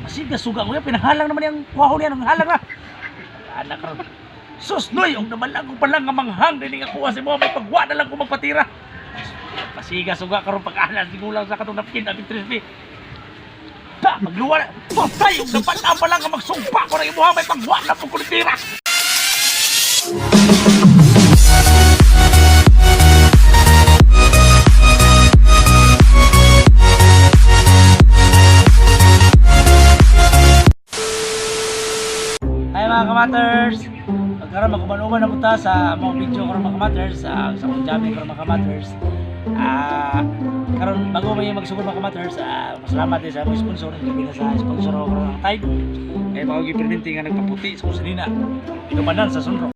Kasi gasuga ko yan, pinahalang naman yung kuhaw niya, halang na. Anak ka ron. Sus, noy, ang namalang ko palang nga manghang, hindi nga kuha si mo, may pagwa na lang ko magpatira. Pasiga suga ka ron pag-alas, sigulang sa katong napkin, abing 3 da, magluwa na. Patay, yung dapat na pa lang nga magsumpa ko na imuha, may pagwa na po ko tira. Hi mga kamaters! Pagkaroon magkumanuman na punta sa mga video ko mga kamaters, sa mga jamming ko mga kamaters. Karon bago may magsugod mga kamaters, masalamat din sa mga sponsor, gabi na sa sponsor ko ng Tide. Kaya mga giperminti nga nagpaputi sa kusinina. Inumanan sa sunro.